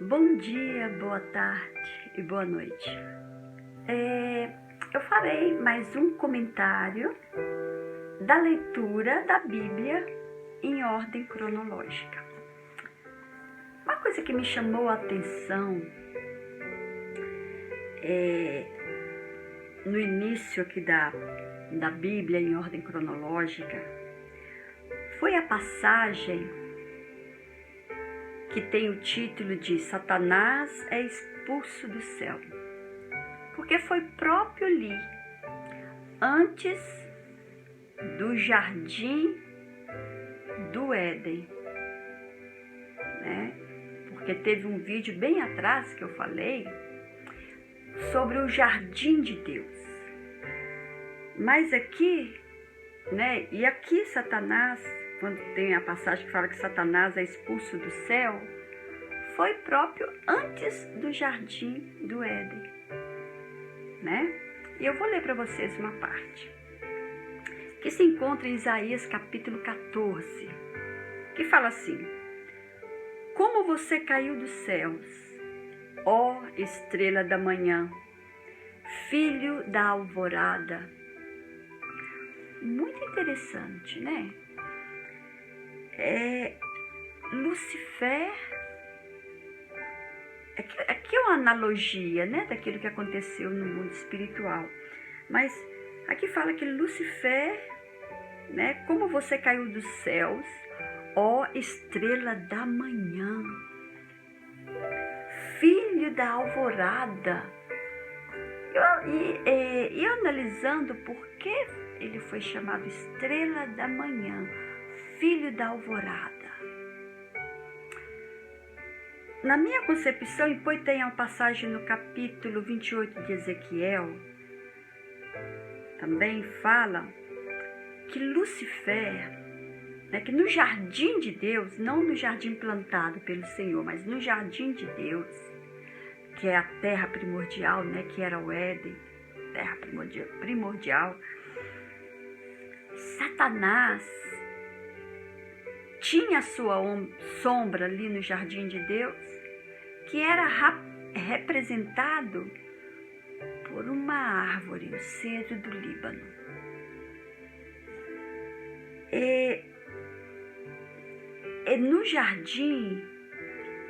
Bom dia, boa tarde e boa noite. Eu farei mais um comentário da leitura da Bíblia em ordem cronológica. Uma coisa que me chamou a atenção no início aqui da Bíblia em ordem cronológica foi a passagem que tem o título de Satanás é expulso do céu, porque foi próprio ali, antes do jardim do Éden, né? Porque teve um vídeo bem atrás que eu falei sobre o jardim de Deus, mas aqui, né? E aqui Satanás, quando tem a passagem que fala que Satanás é expulso do céu, foi próprio antes do jardim do Éden, né? E eu vou ler para vocês uma parte que se encontra em Isaías capítulo 14, que fala assim: como você caiu dos céus, ó estrela da manhã, filho da alvorada. Muito interessante, né? Lucifer, aqui é uma analogia, né, daquilo que aconteceu no mundo espiritual, mas aqui fala que Lucifer, né, como você caiu dos céus, ó estrela da manhã, filho da alvorada. E analisando por que ele foi chamado estrela da manhã, filho da alvorada. Na minha concepção, e depois tem uma passagem no capítulo 28 de Ezequiel, também fala que Lucifer, né, que no jardim de Deus, não no jardim plantado pelo Senhor, mas no jardim de Deus, que é a terra primordial, né, que era o Éden, terra primordial, Satanás tinha a sua sombra ali no jardim de Deus, que era representado por uma árvore, o cedro do Líbano. E no jardim,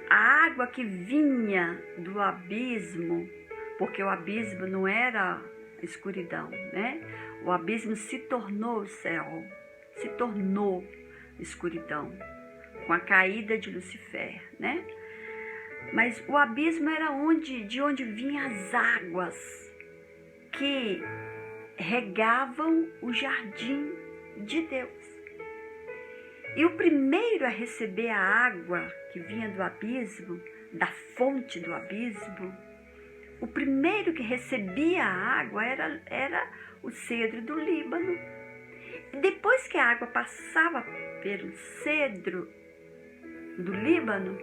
a água que vinha do abismo, porque o abismo não era escuridão, né? O abismo se tornou o céu, se tornou escuridão, com a caída de Lucifer, né? Mas o abismo era de onde vinham as águas que regavam o jardim de Deus. E o primeiro a receber a água que vinha do abismo, da fonte do abismo, o primeiro que recebia a água era o cedro do Líbano. Depois que a água passava pelo cedro do Líbano,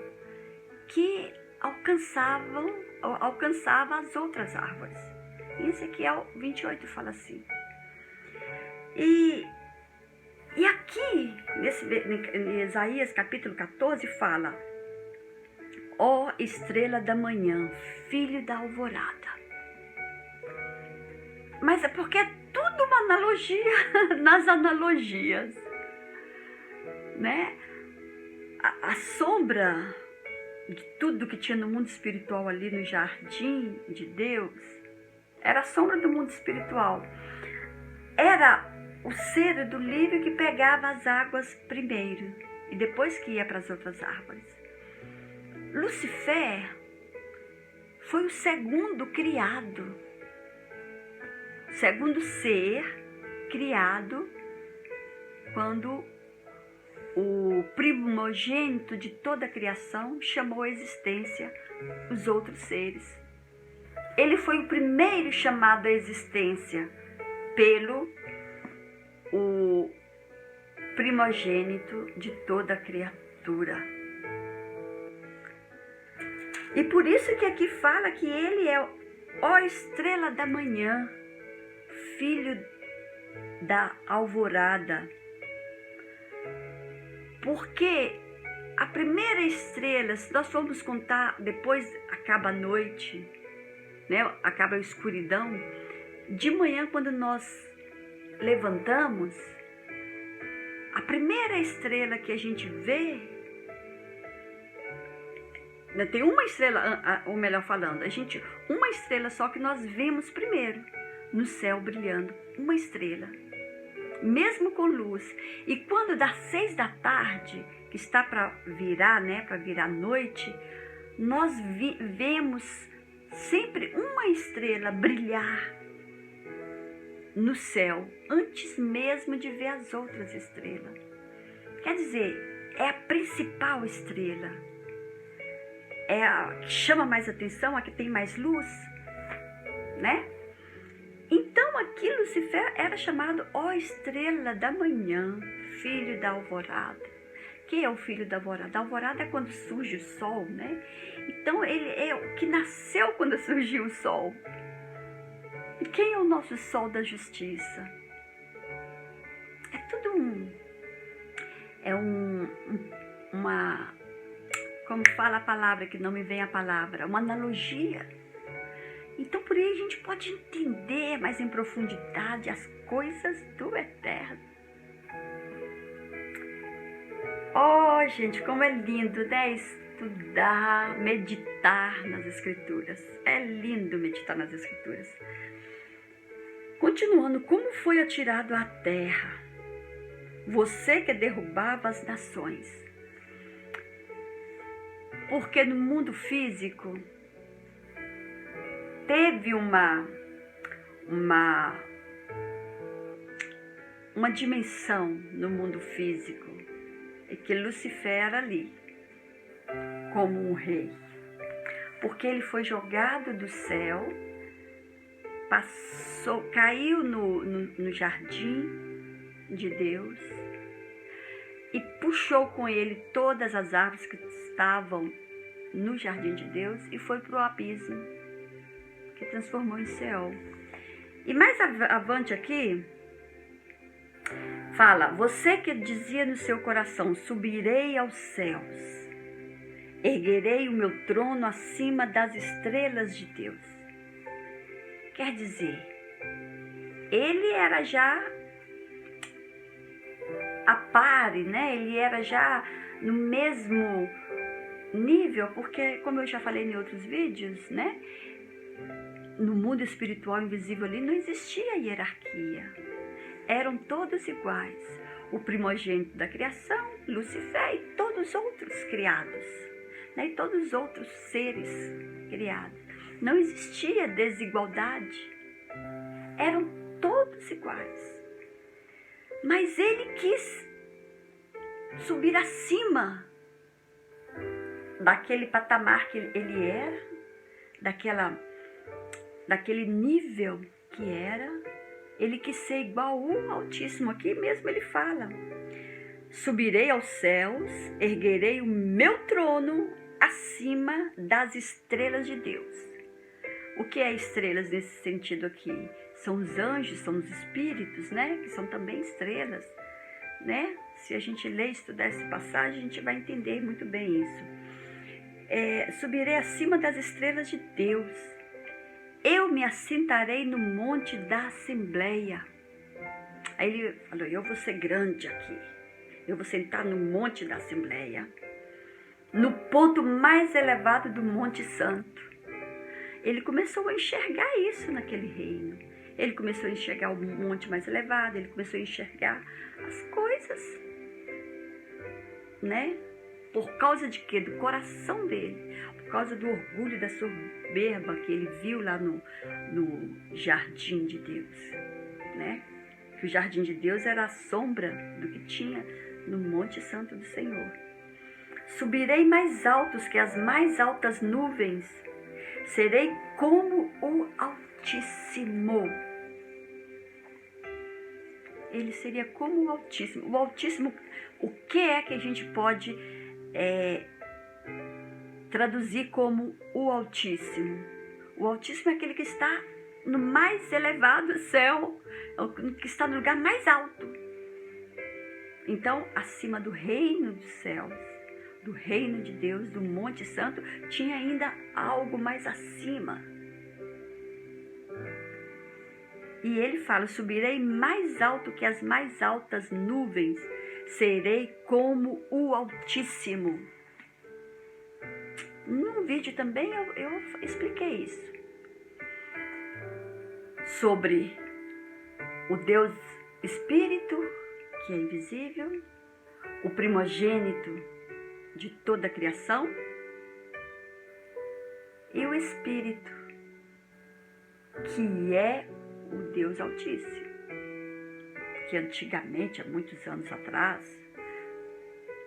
que alcançava as outras árvores. Em Ezequiel 28 fala assim. E aqui, em Isaías capítulo 14, fala: ó estrela da manhã, filho da alvorada. Mas é porque é tudo uma analogia nas analogias, né? A sombra de tudo que tinha no mundo espiritual ali no jardim de Deus era a sombra do mundo espiritual. Era o cedro do lírio que pegava as águas primeiro e depois que ia para as outras árvores. Lucifer foi o segundo criado, segundo ser criado, quando o primogênito de toda a criação chamou à existência os outros seres. Ele foi o primeiro chamado à existência pelo o primogênito de toda a criatura. E por isso que aqui fala que ele é ó estrela da manhã, filho da alvorada. Porque A primeira estrela, se nós formos contar, depois acaba a noite, né? Acaba a escuridão. De manhã, quando nós levantamos, a primeira estrela que a gente vê, tem uma estrela, ou melhor falando, uma estrela só que nós vimos primeiro no céu brilhando, uma estrela, mesmo com luz. E quando dá 6 da tarde, que está para virar, né, para virar noite, nós vemos sempre uma estrela brilhar no céu, antes mesmo de ver as outras estrelas. Quer dizer, é a principal estrela, é a que chama mais atenção, a que tem mais luz, né? Então aqui Lucifer era chamado ó estrela da manhã, filho da alvorada. Quem é o filho da alvorada? A alvorada é quando surge o sol, né? Então ele é o que nasceu quando surgiu o sol. E quem é o nosso sol da justiça? É tudo uma, como fala a palavra, que não me vem a palavra, uma analogia. Então por aí a gente pode entender mais em profundidade as coisas do eterno. Oh, gente, como é lindo, né? Estudar, meditar nas Escrituras. É lindo meditar nas Escrituras. Continuando, como foi atirado à terra, você que derrubava as nações. Porque no mundo físico teve uma dimensão no mundo físico, e que Lucifer era ali, como um rei. Porque ele foi jogado do céu, caiu no jardim de Deus e puxou com ele todas as árvores que estavam no jardim de Deus e foi para o abismo, que transformou em Seol. E mais avante aqui, fala, você que dizia no seu coração, subirei aos céus, erguerei o meu trono acima das estrelas de Deus. Quer dizer, ele era já a pare, né? Ele era já no mesmo nível, porque, como eu já falei em outros vídeos, né? No mundo espiritual invisível ali não existia hierarquia. Eram todos iguais. O primogênito da criação, Lucifer, e todos os outros criados, né? E todos os outros seres criados. Não existia desigualdade. Eram todos iguais. Mas ele quis subir acima daquele patamar que ele era, daquele nível que era. Ele quis ser igual ao Altíssimo. Aqui mesmo ele fala, subirei aos céus, erguerei o meu trono acima das estrelas de Deus. O que é estrelas nesse sentido aqui? São os anjos, são os espíritos, né? Que são também estrelas, né? Se a gente ler e estudar essa passagem, a gente vai entender muito bem isso. Subirei acima das estrelas de Deus. Eu me assentarei no monte da Assembleia. Aí ele falou, eu vou ser grande aqui. Eu vou sentar no monte da Assembleia. No ponto mais elevado do Monte Santo. Ele começou a enxergar isso naquele reino. Ele começou a enxergar o monte mais elevado, ele começou a enxergar as coisas, né? Por causa de quê? Do coração dele. Por causa do orgulho, da soberba que ele viu lá no jardim de Deus, né? Que o jardim de Deus era a sombra do que tinha no Monte Santo do Senhor. Subirei mais altos que as mais altas nuvens. Serei como o Altíssimo. Ele seria como o Altíssimo. O Altíssimo, o que é que a gente pode traduzir como o Altíssimo? O Altíssimo é aquele que está no mais elevado céu, que está no lugar mais alto. Então, acima do reino dos céus, do reino de Deus, do Monte Santo, tinha ainda algo mais acima. E ele fala: subirei mais alto que as mais altas nuvens, serei como o Altíssimo. Num vídeo também eu expliquei isso. Sobre o Deus Espírito, que é invisível, o primogênito de toda a criação, e o Espírito, que é o Deus Altíssimo, que antigamente, há muitos anos atrás,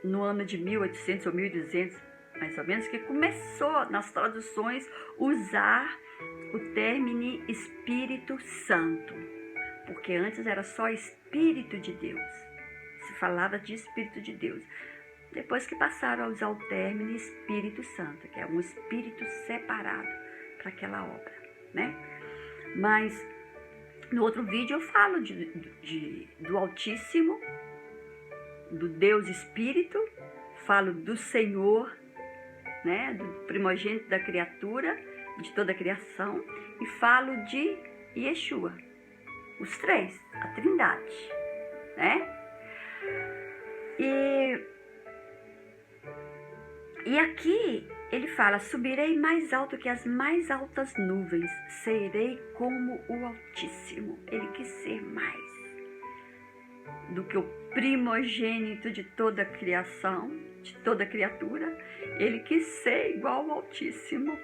no ano de 1800 ou 1200, mais ou menos, que começou nas traduções usar o término Espírito Santo, porque antes era só Espírito de Deus, se falava de Espírito de Deus. Depois que passaram a usar o término Espírito Santo, que é um espírito separado para aquela obra, né? Mas no outro vídeo eu falo do Altíssimo, do Deus Espírito, falo do Senhor, né? Do primogênito da criatura, de toda a criação, e falo de Yeshua, os três, a Trindade, né? E aqui ele fala: subirei mais alto que as mais altas nuvens, serei como o Altíssimo. Ele quis ser mais do que o primogênito de toda a criação, de toda a criatura. Ele quis ser igual ao Altíssimo,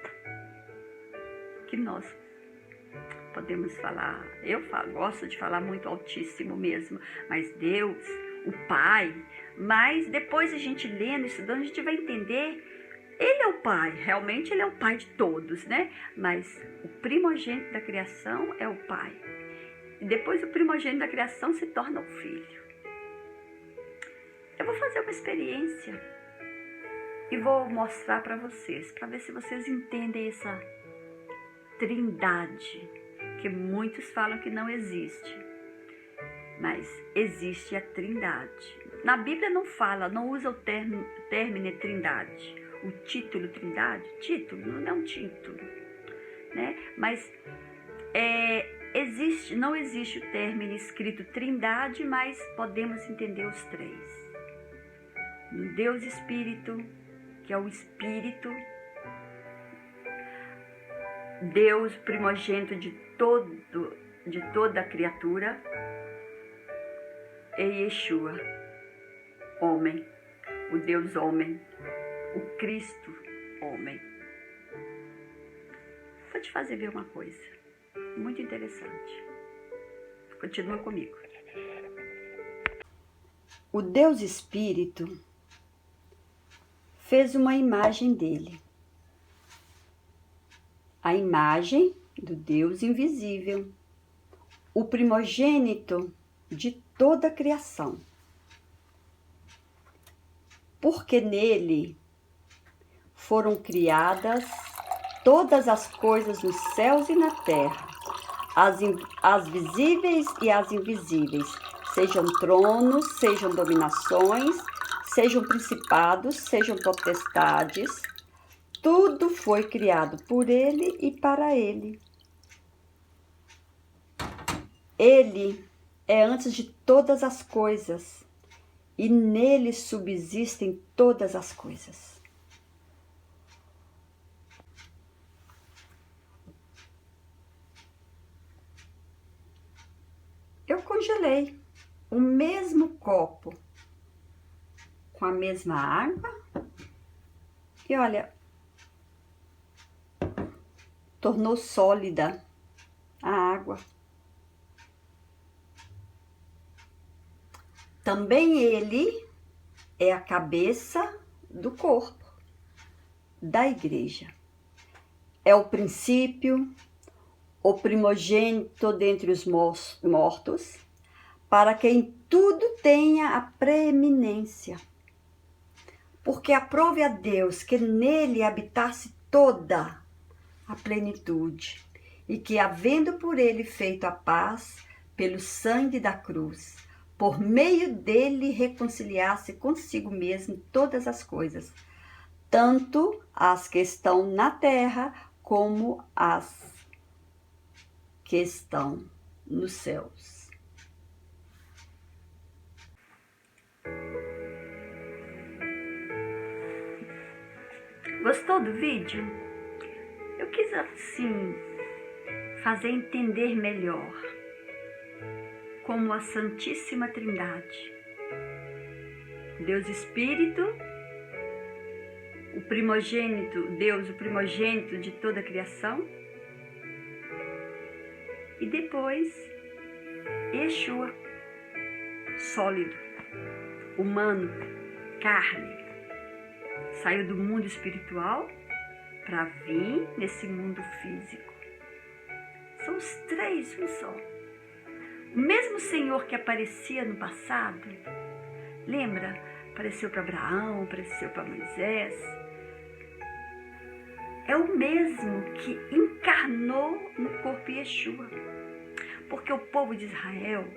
que nós podemos falar. Gosto de falar muito Altíssimo mesmo, mas Deus, o Pai. Mas depois a gente lendo, estudando, a gente vai entender, ele é o Pai, realmente ele é o Pai de todos, né? Mas o primogênito da criação é o Pai. E depois o primogênito da criação se torna o Filho. Eu vou fazer uma experiência e vou mostrar para vocês, para ver se vocês entendem essa Trindade, que muitos falam que não existe. Mas existe a Trindade. Na Bíblia não fala, não usa o término Trindade. O título Trindade, título, não é um título, né? Mas não existe o término escrito Trindade, mas podemos entender os três. Um Deus Espírito, que é o Espírito, Deus primogênito de toda a criatura, e Yeshua, homem, o Deus homem, o Cristo homem. Vou te fazer ver uma coisa muito interessante. Continua comigo. O Deus Espírito fez uma imagem dele. A imagem do Deus invisível, o primogênito de toda a criação. Porque nele foram criadas todas as coisas nos céus e na terra, as visíveis e as invisíveis, sejam tronos, sejam dominações, sejam principados, sejam potestades, tudo foi criado por ele e para ele. Ele é antes de todas as coisas, e nele subsistem todas as coisas. Eu congelei o mesmo copo com a mesma água e olha, tornou sólida a água. Também ele é a cabeça do corpo, da igreja. É o princípio, o primogênito dentre os mortos, para que em tudo tenha a preeminência. Porque aprove a Deus que nele habitasse toda a plenitude, e que, havendo por ele feito a paz, pelo sangue da cruz, por meio dele reconciliar-se consigo mesmo todas as coisas, tanto as que estão na terra como as que estão nos céus. Gostou do vídeo? Eu quis assim fazer entender melhor como a Santíssima Trindade, Deus Espírito, o primogênito, Deus, o primogênito de toda a criação, e depois Yeshua, sólido, humano, carne, saiu do mundo espiritual para vir nesse mundo físico. São os três um só. O mesmo Senhor que aparecia no passado, lembra? Apareceu para Abraão, apareceu para Moisés. É o mesmo que encarnou no corpo de Yeshua. Porque o povo de Israel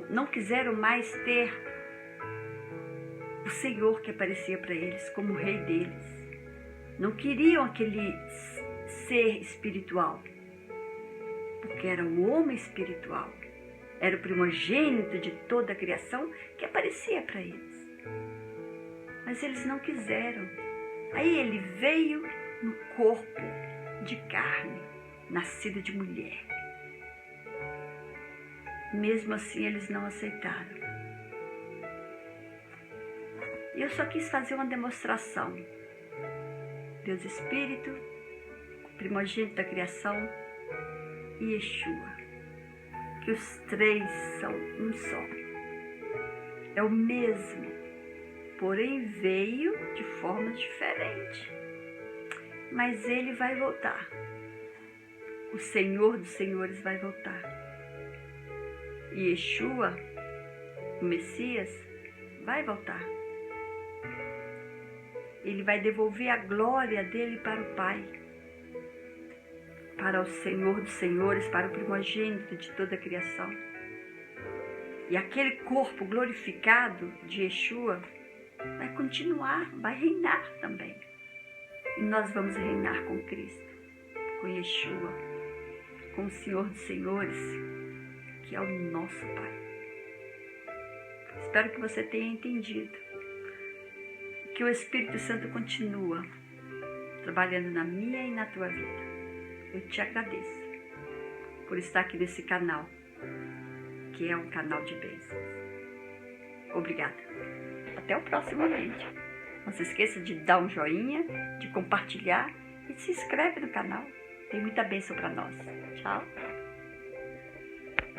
não quiseram mais ter o Senhor que aparecia para eles como rei deles. Não queriam aquele ser espiritual, porque era o homem espiritual, era o primogênito de toda a criação que aparecia para eles. Mas eles não quiseram. Aí ele veio no corpo de carne, nascido de mulher. Mesmo assim eles não aceitaram. E eu só quis fazer uma demonstração. Deus Espírito, primogênito da criação, e Yeshua, que os três são um só. É o mesmo, porém veio de forma diferente. Mas ele vai voltar. O Senhor dos Senhores vai voltar. E Yeshua, o Messias, vai voltar. Ele vai devolver a glória dele para o Pai, para o Senhor dos Senhores, para o primogênito de toda a criação. E aquele corpo glorificado de Yeshua vai continuar, vai reinar também. E nós vamos reinar com Cristo, com Yeshua, com o Senhor dos Senhores, que é o nosso Pai. Espero que você tenha entendido. Que o Espírito Santo continua trabalhando na minha e na tua vida. Eu te agradeço por estar aqui nesse canal, que é um canal de bênçãos. Obrigada. Até o próximo vídeo. Não se esqueça de dar um joinha, de compartilhar e se inscreve no canal. Tem muita bênção para nós. Tchau.